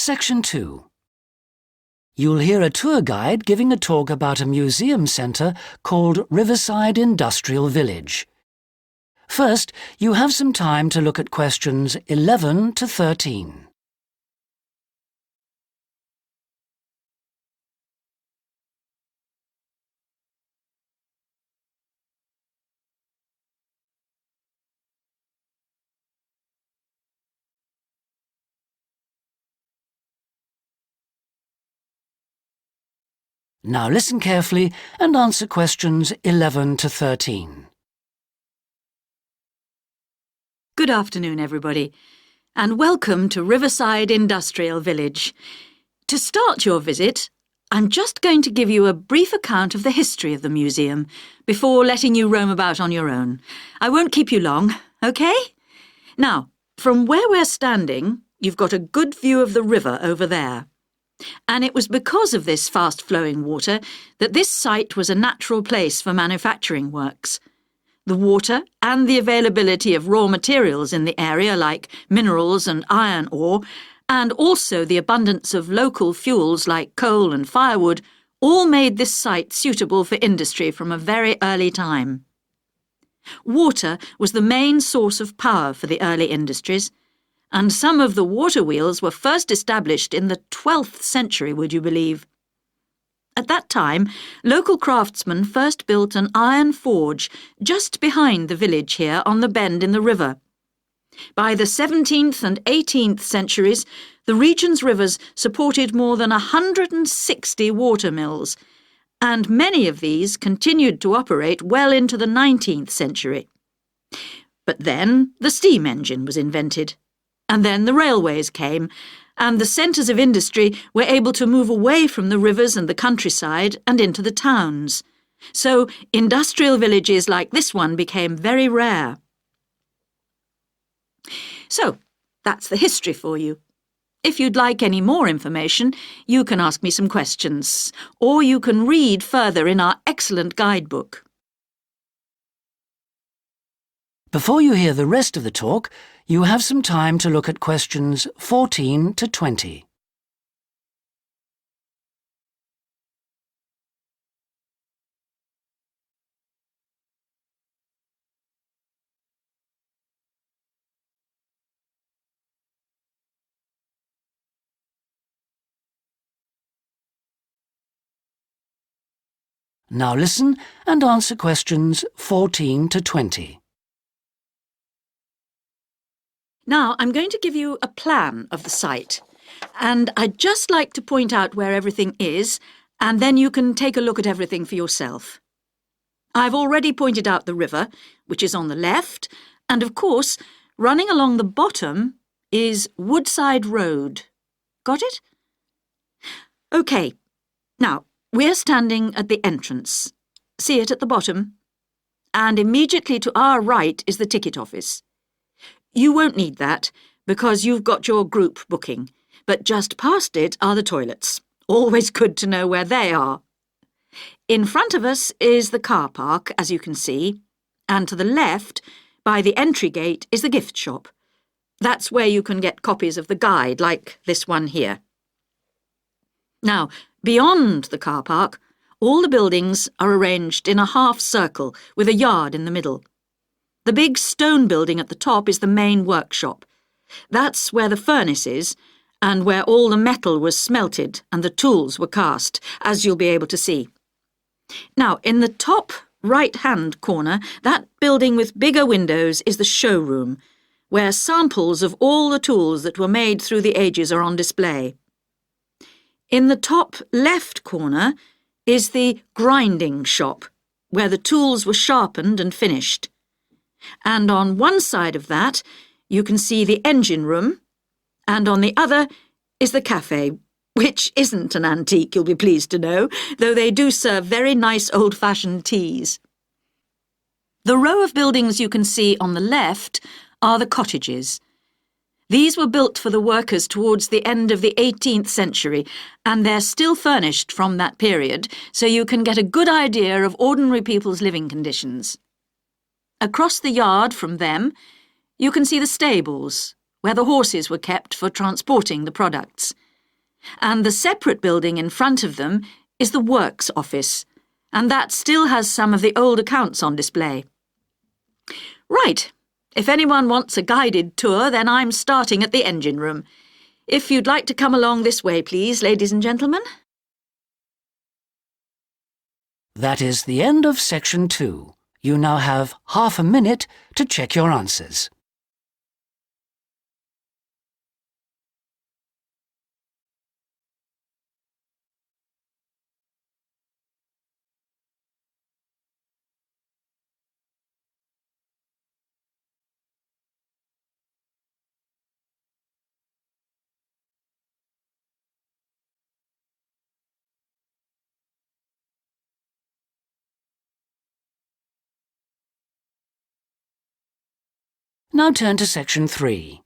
Section 2. You'll hear a tour guide giving a talk about a museum centre called Riverside Industrial Village. First, you have some time to look at questions 11 to 13. Now listen carefully and answer questions 11 to 13. Good afternoon, everybody, and welcome to Riverside Industrial Village. To start your visit, I'm just going to give you a brief account of the history of the museum before letting you roam about on your own. I won't keep you long, OK? Now, from where we're standing, you've got a good view of the river over there. And it was because of this fast-flowing water that this site was a natural place for manufacturing works. The water and the availability of raw materials in the area like minerals and iron ore, and also the abundance of local fuels like coal and firewood, all made this site suitable for industry from a very early time. Water was the main source of power for the early industries, and some of the water wheels were first established in the 12th century, would you believe? At that time, local craftsmen first built an iron forge just behind the village here on the bend in the river. By the 17th and 18th centuries, the region's rivers supported more than 160 water mills, and many of these continued to operate well into the 19th century. But then the steam engine was invented. And then the railways came, and the centres of industry were able to move away from the rivers and the countryside and into the towns. So industrial villages like this one became very rare. So, that's the history for you. If you'd like any more information, you can ask me some questions, or you can read further in our excellent guidebook. Before you hear the rest of the talk, you have some time to look at questions 14 to 20. Now listen and answer questions 14 to 20. Now, I'm going to give you a plan of the site, and I'd just like to point out where everything is, and then you can take a look at everything for yourself. I've already pointed out the river, which is on the left, and of course, running along the bottom is Woodside Road. Got it? OK. Now, we're standing at the entrance. See it at the bottom? And immediately to our right is the ticket office. You won't need that, because you've got your group booking, but just past it are the toilets. Always good to know where they are. In front of us is the car park, as you can see, and to the left, by the entry gate, is the gift shop. That's where you can get copies of the guide, like this one here. Now, beyond the car park, all the buildings are arranged in a half circle with a yard in the middle. The big stone building at the top is the main workshop. That's where the furnace is, and where all the metal was smelted and the tools were cast, as you'll be able to see. Now, in the top right-hand corner, that building with bigger windows is the showroom, where samples of all the tools that were made through the ages are on display. In the top left corner is the grinding shop, where the tools were sharpened and finished. And on one side of that, you can see the engine room, and on the other is the cafe, which isn't an antique, you'll be pleased to know, though they do serve very nice old-fashioned teas. The row of buildings you can see on the left are the cottages. These were built for the workers towards the end of the 18th century, and they're still furnished from that period, so you can get a good idea of ordinary people's living conditions. Across the yard from them, you can see the stables, where the horses were kept for transporting the products. And the separate building in front of them is the Works office, and that still has some of the old accounts on display. Right. If anyone wants a guided tour, then I'm starting at the engine room. If you'd like to come along this way, please, ladies and gentlemen. That is the end of section 2. You now have half a minute to check your answers. Now turn to section 3.